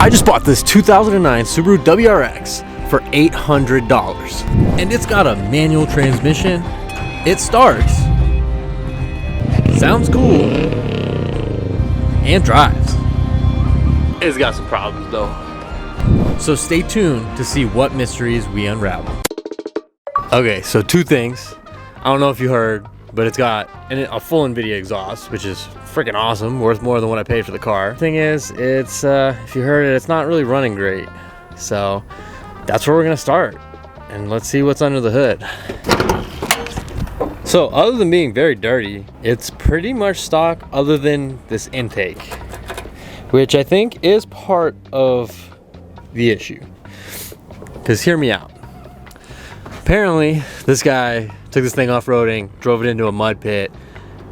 I just bought this 2009 Subaru WRX for $800, and it's got a manual transmission. It starts, sounds cool, and drives. It's got some problems though. So stay tuned to see what mysteries we unravel. Okay, so two things. I don't know if you heard, but it's got a full NVIDIA exhaust, which is freaking awesome, worth more than what I paid for the car. Thing is, it's if you heard it, it's not really running great. So that's where we're gonna start, and let's see what's under the hood. So other than being very dirty, it's pretty much stock other than this intake, which I think is part of the issue. Because hear me out. Apparently, this guy took this thing off-roading, drove it into a mud pit,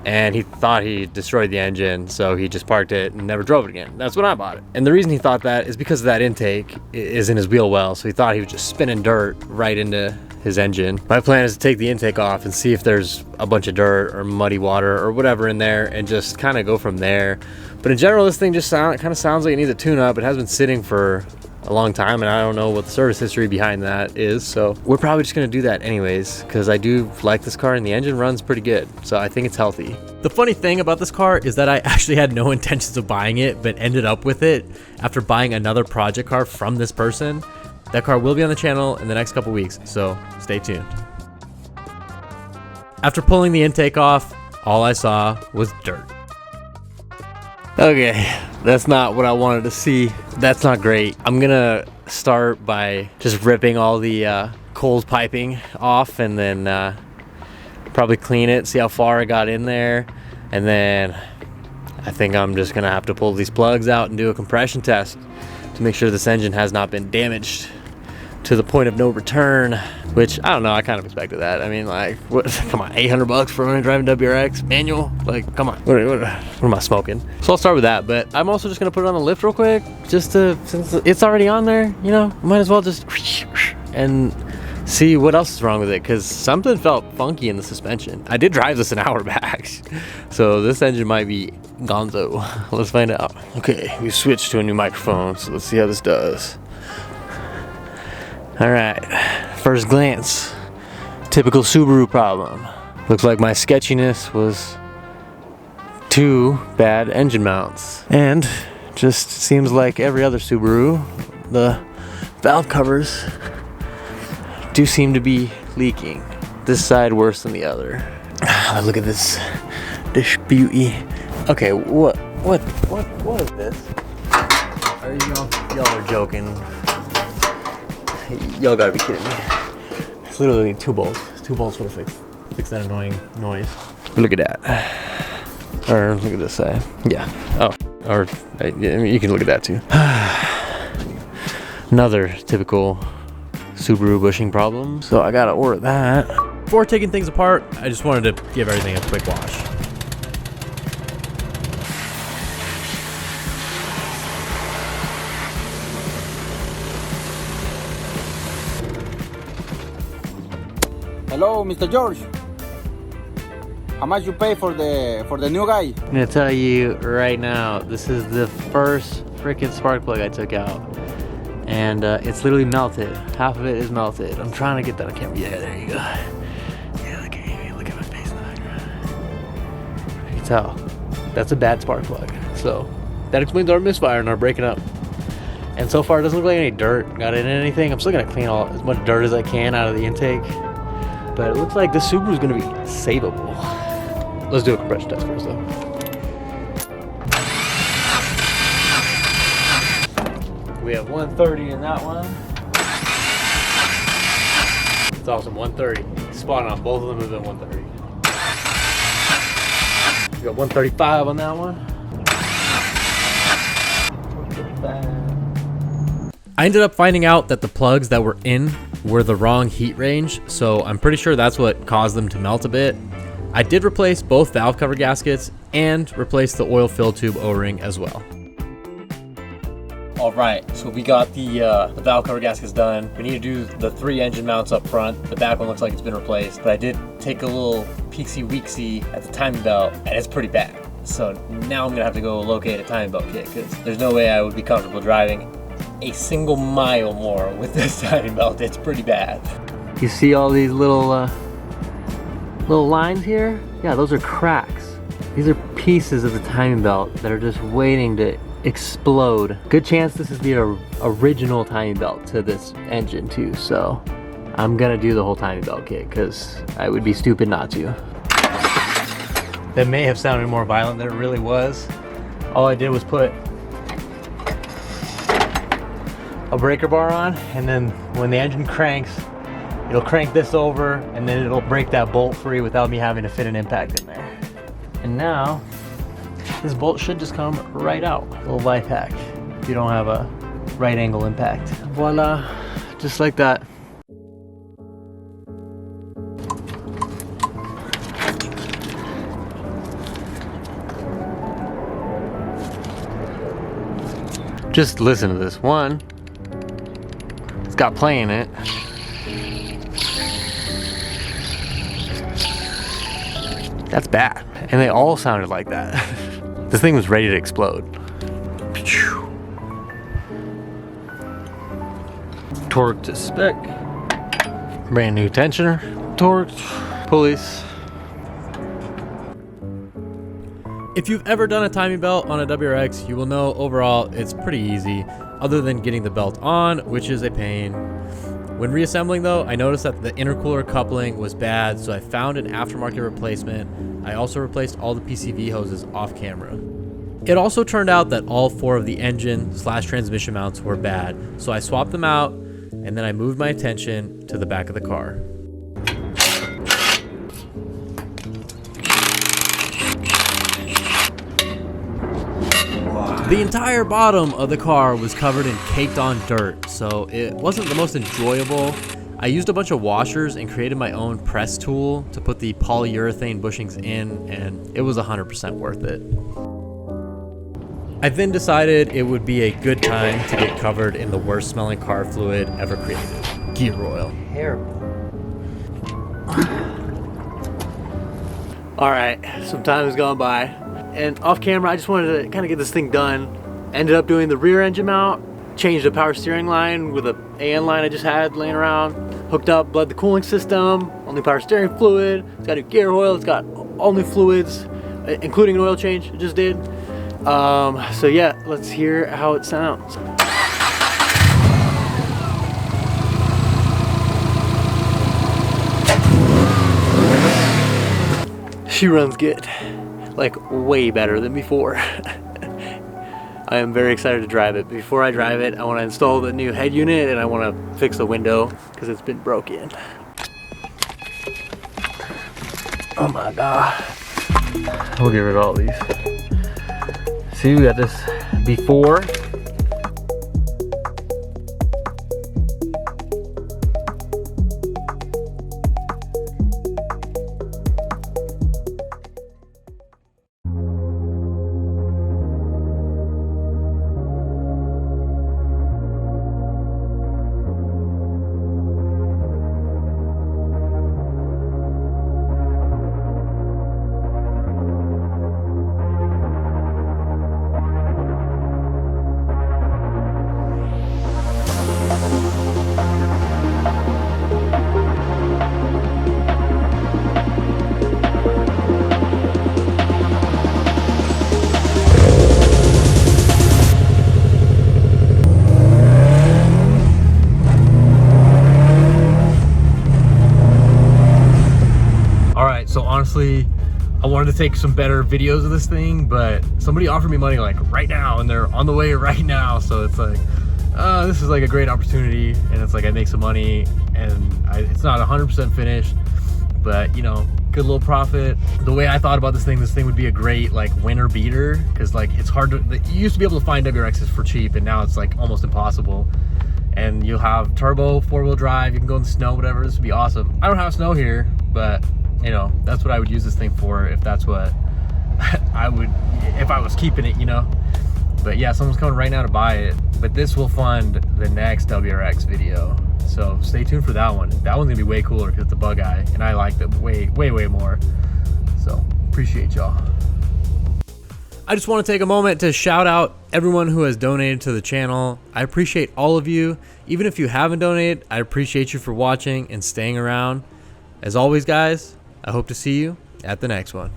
and he thought he destroyed the engine, so he just parked it and never drove it again. That's when I bought it. And the reason he thought that is because of that intake is in his wheel well, so he thought he was just spinning dirt right into his engine. My plan is to take the intake off and see if there's a bunch of dirt or muddy water or whatever in there and just kind of go from there. But in general, this thing just kind of sounds like it needs a tune-up. It has been sitting for a long time, and I don't know what the service history behind that is, so we're probably just gonna do that anyways, because I do like this car and the engine runs pretty good, so I think it's healthy. The funny thing about this car is that I actually had no intentions of buying it, but ended up with it after buying another project car from this person. That car will be on the channel in the next couple weeks, so stay tuned. After pulling the intake off, all I saw was dirt. Okay, that's not what I wanted to see. That's not great. I'm gonna start by just ripping all the cold piping off, and then probably clean it, see how far I got in there, and then I think I'm just gonna have to pull these plugs out and do a compression test to make sure this engine has not been damaged to the point of no return, which I don't know, I kind of expected that. I mean, like, what, come on, $800 for only driving WRX manual? Like, come on, what am I smoking? So I'll start with that, but I'm also just gonna put it on the lift real quick, just to, since it's already on there, you know, might as well just and see what else is wrong with it, because something felt funky in the suspension. I did drive this an hour back, so this engine might be gonzo. Let's find out. Okay, we switched to a new microphone, so let's see how this does. All right, first glance, typical Subaru problem. Looks like my sketchiness was 2 bad engine mounts. And just seems like every other Subaru, the valve covers do seem to be leaking. This side worse than the other. Look at this beauty. Okay, what is this? Are y'all are joking? Y'all gotta be kidding me. It's literally 2 bolts. 2 bolts would have fixed that annoying noise. Look at that. Or look at this side. Yeah. Oh. Or I mean, you can look at that too. Another typical Subaru bushing problem. So I gotta order that. Before taking things apart, I just wanted to give everything a quick wash. Hello, Mr. George. How much you pay for the new guy? I'm gonna tell you right now, this is the first freaking spark plug I took out, and it's literally melted. Half of it is melted. I'm trying to get that on camera. Yeah, there you go. Yeah, look at my face in the background. You can tell that's a bad spark plug. So that explains our misfire and our breaking up. And so far, it doesn't look like any dirt got in anything. I'm still gonna clean as much dirt as I can out of the intake. But it looks like this Subaru is going to be savable. Let's do a compression test first, though. We have 130 in that one. It's awesome, 130. Spot on, both of them have been 130. We got 135 on that one. 135. I ended up finding out that the plugs that were in were the wrong heat range, so I'm pretty sure that's what caused them to melt a bit. I did replace both valve cover gaskets and replace the oil fill tube O-ring as well. All right, so we got the valve cover gaskets done. We need to do the 3 engine mounts up front. The back one looks like it's been replaced, but I did take a little peeksy-weeksy at the timing belt, and it's pretty bad. So now I'm gonna have to go locate a timing belt kit, because there's no way I would be comfortable driving a single mile more with this timing belt. It's pretty bad. You see all these little lines here? Yeah, those are cracks. These are pieces of the timing belt that are just waiting to explode. Good chance this is the original timing belt to this engine too, so I'm gonna do the whole timing belt kit because I would be stupid not to. That may have sounded more violent than it really was. All I did was put a breaker bar on, and then when the engine cranks, it'll crank this over, and then it'll break that bolt free without me having to fit an impact in there. And now, this bolt should just come right out. A little life hack if you don't have a right angle impact. Voila, just like that. Just listen to this. One, it's got play in it. That's bad. And they all sounded like that. This thing was ready to explode. Torque to spec. Brand new tensioner. Torqued. Pulleys. If you've ever done a timing belt on a WRX, you will know overall it's pretty easy, other than getting the belt on, which is a pain. When reassembling though, I noticed that the intercooler coupling was bad, so I found an aftermarket replacement. I also replaced all the PCV hoses off camera. It also turned out that all 4 of the engine/transmission mounts were bad, so I swapped them out, and then I moved my attention to the back of the car. The entire bottom of the car was covered in caked on dirt, so it wasn't the most enjoyable. I used a bunch of washers and created my own press tool to put the polyurethane bushings in, and it was 100% worth it. I then decided it would be a good time to get covered in the worst smelling car fluid ever created, gear oil. Terrible. All right, some time has gone by. And off camera, I just wanted to kind of get this thing done. Ended up doing the rear engine mount, changed the power steering line with a AN line I just had laying around, hooked up, bled the cooling system, all new power steering fluid, it's got new gear oil, it's got all new fluids, including an oil change it just did. So yeah, let's hear how it sounds. She runs good. Like way better than before. I am very excited to drive it. Before I drive it, I want to install the new head unit and I want to fix the window because it's been broken. Oh my god. We'll get rid of all these. See, we got this before. So honestly, I wanted to take some better videos of this thing, but somebody offered me money like right now and they're on the way right now. So it's like, this is like a great opportunity, and it's like I make some money and it's not 100% finished, but you know, good little profit. The way I thought about this thing would be a great like winter beater, because like it's hard to, you used to be able to find WRXs for cheap and now it's like almost impossible. And you'll have turbo, 4-wheel drive, you can go in the snow, whatever. This would be awesome. I don't have snow here, but you know, that's what I would use this thing for if that's what I would, if I was keeping it, you know. But yeah, someone's coming right now to buy it, but this will fund the next WRX video. So stay tuned for that one. That one's gonna be way cooler because it's a bug eye and I like it way more. So appreciate y'all. I just want to take a moment to shout out everyone who has donated to the channel. I appreciate all of you. Even if you haven't donated, I appreciate you for watching and staying around. As always, guys, I hope to see you at the next one.